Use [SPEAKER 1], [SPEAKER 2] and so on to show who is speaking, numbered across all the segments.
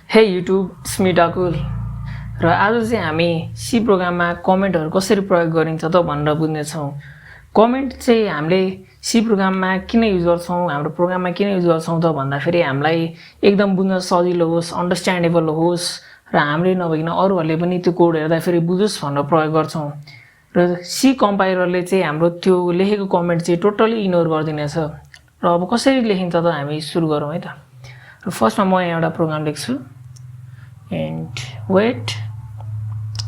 [SPEAKER 1] हे YouTube it's me डाकुल र आज चाहिँ हामी सी प्रोग्राममा कमेन्टहरू कसरी प्रयोग गरिन्छ त भनेर बुझ्नेछौँ। कमेन्ट चाहिँ हामीले सी प्रोग्राममा किन युज गर्छौँ, हाम्रो प्रोग्राममा किन युज गर्छौँ त भन्दाखेरि हामीलाई एकदम बुझ्न सजिलो होस्, अन्डरस्ट्यान्डेबल होस् र हामीले नभइकन अरूहरूले पनि त्यो कोड हेर्दाखेरि बुझोस् भनेर प्रयोग गर्छौँ। र सी कम्पाइलरले चाहिँ हाम्रो त्यो लेखेको कमेन्ट चाहिँ टोटली इग्नोर गरिदिनेछ। र अब कसरी लेखिन्छ त हामी सुरु गरौँ है त। र फर्स्टमा म यहाँ एउटा प्रोग्राम लेख्छु and wait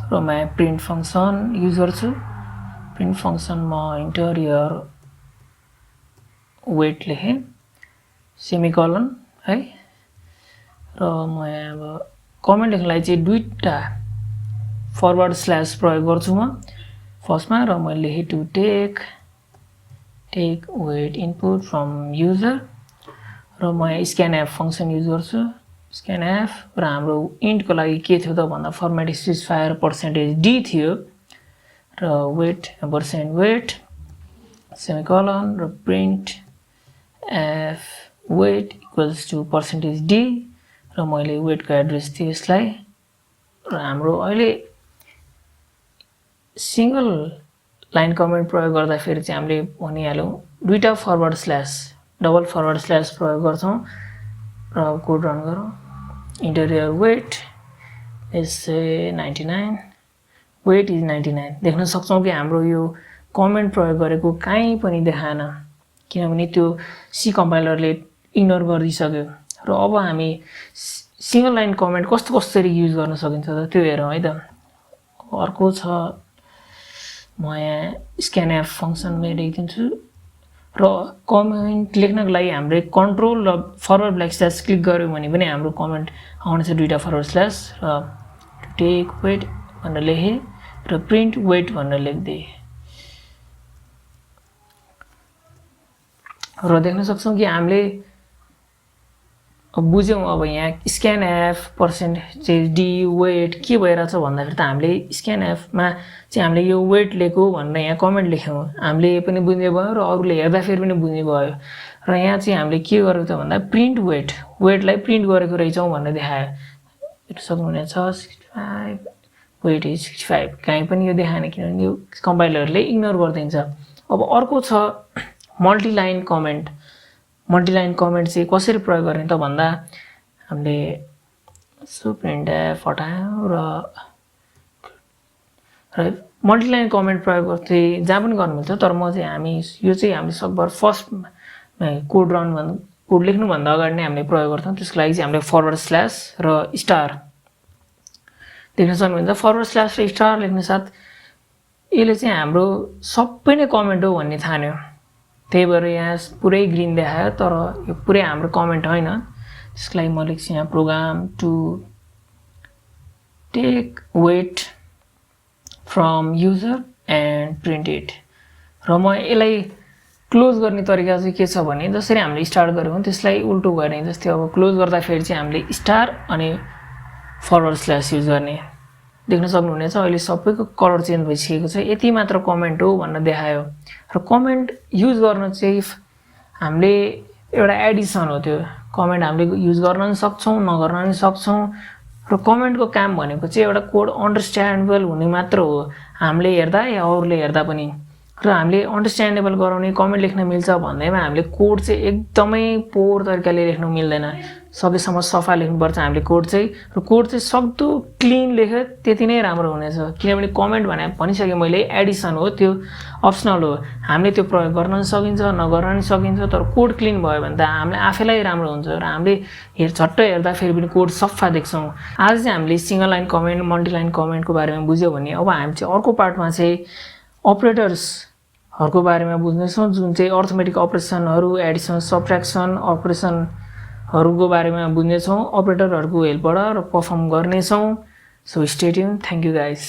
[SPEAKER 1] र म प्रिन्ट फंक्सन युज गर्छु। प्रिन्ट फंक्सन म इन्टरियर वेट लेखेँ सेमिकोलन है। र म यहाँ अब कमेन्ट लेख्नलाई चाहिँ दुईटा फरवर्ड स्ल्यास प्रयोग गर्छु म फर्स्टमा। र म लेखेँ to take weight input from user र म यहाँ स्क्यानएफ फंक्सन युज गर्छु। स्क्यानएफ र हाम्रो इन्टको लागि के थियो त भन्दा फर्मेट स्पेसिफायर %d थियो र वेट %वेट सेमिकोलन र printf weight equals to %d र मैले वेटको एड्रेस दिएँ यसलाई। र हाम्रो अहिले सिंगल लाइन कमेन्ट प्रयोग गर्दाखेरि चाहिँ हामीले भनिहाल्यौँ दुईटा forward slash double forward slash प्रयोग गर्छौँ। र कोड रन गरौँ। इन्टरियर वेट इज 99 वेट इज 99 देख्न सक्छौँ कि हाम्रो यो कमेन्ट प्रयोग गरेको कहीँ पनि देखाएन किनभने त्यो सी कम्पाइलरले इग्नोर गरिदिसक्यो। र अब हामी सिंगल लाइन कमेन्ट कसरी युज गर्न सकिन्छ त त्यो हेरौँ है त। अर्को छ म यहाँ स्क्यानएफ फंक्सन मैले लेखिदिन्छु र कमेन्ट लेख्नको लागि हामीले कन्ट्रोल र फरवर्ड ब्ल्याक स्ल्यास क्लिक गर्यो भने पनि हाम्रो कमेन्ट आउनेछ दुईटा फरवर्ड स्ल्यास। र टेक वेट भनेर लेखेँ र प्रिन्ट वेट भनेर लेखिदिएँ र देख्न सक्छौँ कि हामीले बुझ्यौँ। अब यहाँ स्क्यानएफ %d वेट के भइरहेछ भन्दाखेरि त हामीले स्क्यानएफमा चाहिँ हामीले यो वेट लेख्यो भनेर यहाँ कमेन्ट लेख्यौँ, हामीले पनि बुझ्ने भयो र अरूले हेर्दाखेरि पनि बुझ्ने भयो। र यहाँ चाहिँ हामीले के गरेको त भन्दा प्रिन्ट वेटलाई प्रिन्ट गरेको रहेछौँ भनेर देखायो। हेर्न सक्नुहुनेछ 65 वेट इज 65 कहीँ पनि यो देखाएन किनभने यो कम्पाइलरले इग्नोर गरिदिन्छ। अब अर्को छ मल्टिलाइन कमेन्ट। मल्टिलाइन कमेन्ट चाहिँ कसरी प्रयोग गर्ने त भन्दा हामीले प्रिन्ट एफ हटायौँ र मल्टिलाइन कमेन्ट प्रयोग गर्थे जहाँ पनि गर्नु मिल्छ। तर म चाहिँ यो चाहिँ हामी सकभर फर्स्टमा कोड लेख्नुभन्दा अगाडि नै हामीले प्रयोग गर्थ्यौँ। त्यसको लागि चाहिँ हामीले फरवर्ड स्ल्यास र स्टार देख्न सक्नुहुन्छ। फरवर्ड स्ल्यास र स्टार लेख्ने साथ यसले चाहिँ हाम्रो सबै नै कमेन्ट हो भन्ने ठान्यो, त्यही भएर यहाँ पुरै ग्रिन देखायो तर यो पुरै हाम्रो कमेन्ट होइन। त्यसको लागि म लेख्छु यहाँ program to take weight from user and print it. र म यसलाई क्लोज गर्ने तरिका चाहिँ के छ भने जसरी हामीले स्टार्ट गऱ्यौँ त्यसलाई उल्टो गर्ने। जस्तै अब क्लोज गर्दाखेरि चाहिँ हामीले स्टार अनि फरवर्ड स्ल्यास युज गर्ने। देख्न सक्नुहुनेछ अहिले सबैको कलर चेन्ज भइसकेको छ। यति मात्र कमेन्ट हो भनेर देखायो। र कमेन्ट युज गर्न चाहिँ हामीले एउटा एडिसन हो, त्यो कमेन्ट हामीले युज गर्न पनि सक्छौँ नगर्न पनि सक्छौँ। र कमेन्टको काम भनेको चाहिँ एउटा कोड अन्डरस्ट्यान्डेबल हुने मात्र हो, हामीले हेर्दा या अरूले हेर्दा पनि। र हामीले अन्डरस्ट्यान्डेबल गराउने कमेन्ट लेख्न मिल्छ भन्दैमा हामीले कोड चाहिँ एकदमै पोर तरिकाले लेख्नु मिल्दैन, सकेसम्म सफा लेख्नुपर्छ हामीले कोड चाहिँ। र कोड चाहिँ सक्दो क्लिन लेख्यो त्यति नै राम्रो हुनेछ किनभने कमेन्ट भनिसकेँ मैले एडिसन हो, त्यो अप्सनल हो, हामीले त्यो प्रयोग गर्न पनि सकिन्छ नगर्न पनि सकिन्छ। तर कोड क्लिन भयो भने त हामीले आफैलाई राम्रो हुन्छ र हामीले झट्ट हेर्दाखेरि पनि कोड सफा देख्छौँ। आज चाहिँ हामीले सिंगल लाइन कमेन्ट मल्टिलाइन कमेन्टको बारेमा बुझ्यौँ भने अब हामी चाहिँ अर्को पार्टमा चाहिँ अपरेटर्सहरूको बारेमा बुझ्नेछौँ जुन चाहिँ अर्थमेटिक अपरेसनहरू एडिसन सबट्र्याक्सन अपरेसनहरूको बारेमा बुझ्नेछौँ, अपरेटरहरूको हेल्पबाट र पर्फर्म गर्नेछौँ। So stay tune. Thank you guys.